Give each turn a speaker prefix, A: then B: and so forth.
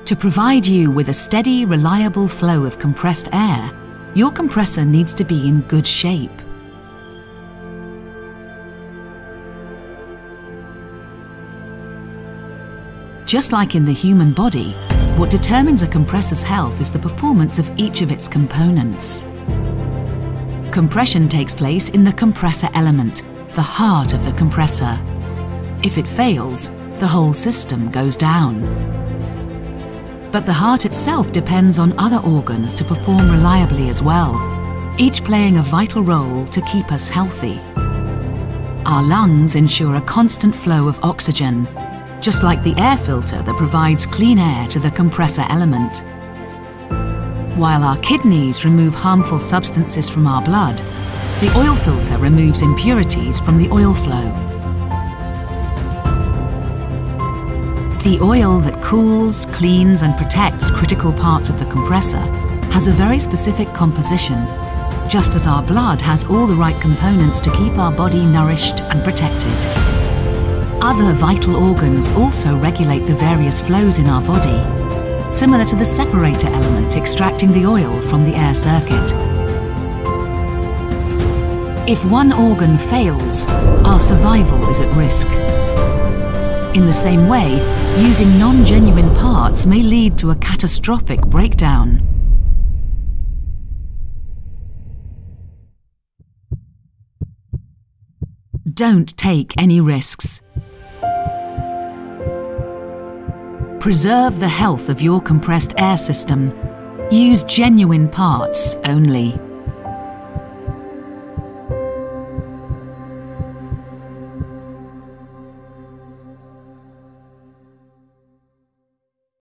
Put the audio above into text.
A: To provide you with a steady, reliable flow of compressed air, your compressor needs to be in good shape. Just like in the human body, what determines a compressor's health is the performance of each of its components. Compression takes place in the compressor element, the heart of the compressor. If it fails, the whole system goes down. But the heart itself depends on other organs to perform reliably as well, each playing a vital role to keep us healthy. Our lungs ensure a constant flow of oxygen, just like the air filter that provides clean air to the compressor element. While our kidneys remove harmful substances from our blood, the oil filter removes impurities from the oil flow. The oil that cools, cleans and protects critical parts of the compressor has a very specific composition, just as our blood has all the right components to keep our body nourished and protected. Other vital organs also regulate the various flows in our body, similar to the separator element extracting the oil from the air circuit. If one organ fails, our survival is at risk. In the same way, using non-genuine parts may lead to a catastrophic breakdown. Don't take any risks. Preserve the health of your compressed air system. Use genuine parts only.